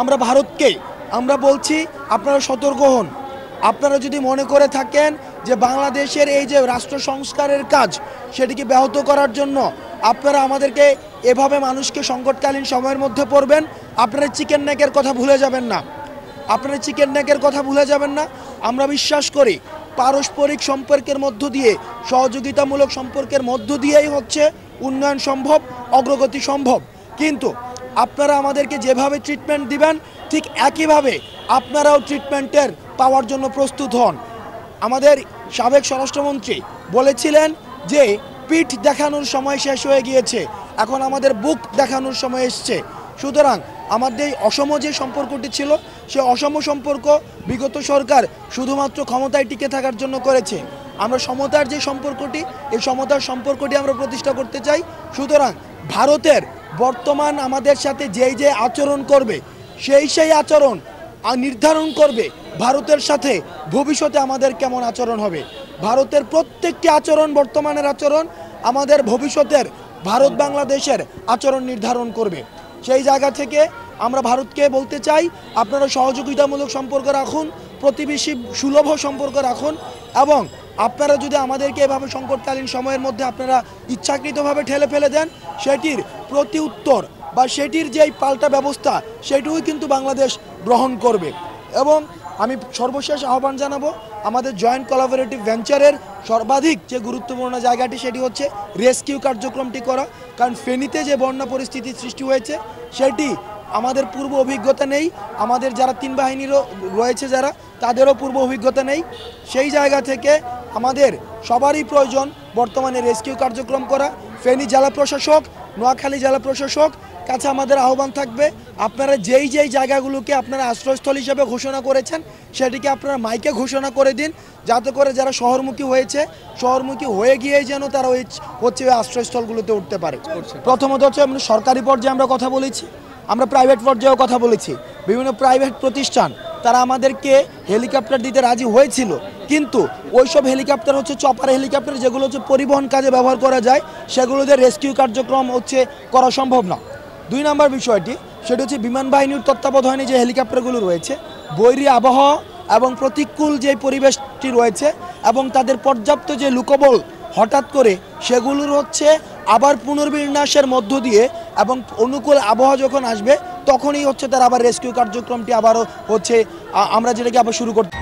আমরা ভারতকে আমরা বলছি আপনারা সতর্ক হন। আপনারা যদি মনে করে থাকেন যে বাংলাদেশের এই যে রাষ্ট্র সংস্কারের কাজ সেটিকে ব্যাহত করার জন্য আপনারা আমাদেরকে এভাবে মানুষকে সংকটকালীন সময়ের মধ্যে পড়বেন, আপনারা চিকেন নেকের কথা ভুলে যাবেন না। আপনারা চিকেন নেকের কথা ভুলে যাবেন না। আমরা বিশ্বাস করি পারস্পরিক সম্পর্কের মধ্য দিয়ে, সহযোগিতামূলক সম্পর্কের মধ্য দিয়েই হচ্ছে উন্নয়ন সম্ভব, অগ্রগতি সম্ভব। কিন্তু আপনারা আমাদেরকে যেভাবে ট্রিটমেন্ট দিবেন ঠিক একইভাবে আপনারাও ট্রিটমেন্টের পাওয়ার জন্য প্রস্তুত হন। আমাদের সাবেক স্বরাষ্ট্রমন্ত্রী বলেছিলেন যে পিঠ দেখানোর সময় শেষ হয়ে গিয়েছে, এখন আমাদের বুক দেখানোর সময় এসছে। সুতরাং আমাদের এই অসম যে সম্পর্কটি ছিল সে অসম সম্পর্ক বিগত সরকার শুধুমাত্র ক্ষমতায় টিকে থাকার জন্য করেছে। আমরা সমতার যে সম্পর্কটি, এই সমতার সম্পর্কটি আমরা প্রতিষ্ঠা করতে চাই। সুতরাং ভারতের বর্তমান আমাদের সাথে যেই যে আচরণ করবে সেই আচরণ নির্ধারণ করবে ভারতের সাথে ভবিষ্যতে আমাদের কেমন আচরণ হবে। ভারতের প্রত্যেকটি আচরণ, বর্তমানের আচরণ আমাদের ভবিষ্যতের ভারত বাংলাদেশের আচরণ নির্ধারণ করবে। সেই জায়গা থেকে আমরা ভারতকে বলতে চাই আপনারা সহযোগিতামূলক সম্পর্ক রাখুন, প্রতিবেশী সুলভ সম্পর্ক রাখুন, এবং আপনারা যদি আমাদেরকে এভাবে সংকটকালীন সময়ের মধ্যে আপনারা ইচ্ছাকৃতভাবে ঠেলে ফেলে দেন সেটির প্রতি উত্তর বা সেটির যেই পাল্টা ব্যবস্থা সেটিও কিন্তু বাংলাদেশ গ্রহণ করবে। এবং আমি সর্বশেষ আহ্বান জানাবো আমাদের জয়েন্ট কোলাবোরেটিভ ভেঞ্চারের সর্বাধিক যে গুরুত্বপূর্ণ জায়গাটি সেটি হচ্ছে রেস্কিউ কার্যক্রমটি করা। কারণ ফেনীতে যে বন্যা পরিস্থিতির সৃষ্টি হয়েছে সেটি আমাদের পূর্ব অভিজ্ঞতা নেই, আমাদের যারা তিন বাহিনীরও রয়েছে যারা তাদেরও পূর্ব অভিজ্ঞতা নেই। সেই জায়গা থেকে আমাদের সবারই প্রয়োজন বর্তমানে রেস্কিউ কার্যক্রম করা। ফেনী জেলা প্রশাসক, নোয়াখালী জেলা প্রশাসক কাছে আমাদের আহ্বান থাকবে আপনারা যেই জায়গাগুলোকে আপনারা আশ্রয়স্থল হিসেবে ঘোষণা করেছেন সেটিকে আপনারা মাইকে ঘোষণা করে দিন, যাতে করে যারা শহরমুখী হয়েছে শহরমুখী হয়ে গিয়েই যেন তারা ওই আশ্রয়স্থলগুলোতে উঠতে পারে। প্রথমত হচ্ছে আমরা সরকারি পর্যায়ে আমরা কথা বলেছি, আমরা প্রাইভেট পর্যায়েও কথা বলেছি। বিভিন্ন প্রাইভেট প্রতিষ্ঠান তারা আমাদেরকে হেলিকপ্টার দিতে রাজি হয়েছিল, কিন্তু ওইসব হেলিকপ্টার হচ্ছে চপার হেলিকপ্টার, যেগুলো হচ্ছে পরিবহন কাজে ব্যবহার করা যায়, সেগুলোতে রেস্কিউ কার্যক্রম করা সম্ভব না। 2 নম্বর বিষয়টি সেটি হচ্ছে বিমান বাহিনীর তত্ত্বাবধানে যে হেলিকপ্টারগুলো রয়েছে, বৈরী আবহাওয়া এবং প্রতিকূল যে পরিবেশটি রয়েছে এবং তাদের পর্যাপ্ত যে লুকোবল হঠাৎ করে সেগুলোর হচ্ছে আবার পুনর্বিন্যাসের মধ্য দিয়ে এবং অনুকূল আবহাওয়া যখন আসবে তখনই হচ্ছে তার আবার রেস্কিউ কার্যক্রমটি আবারও আমরা যেটাকে আবার শুরু করতে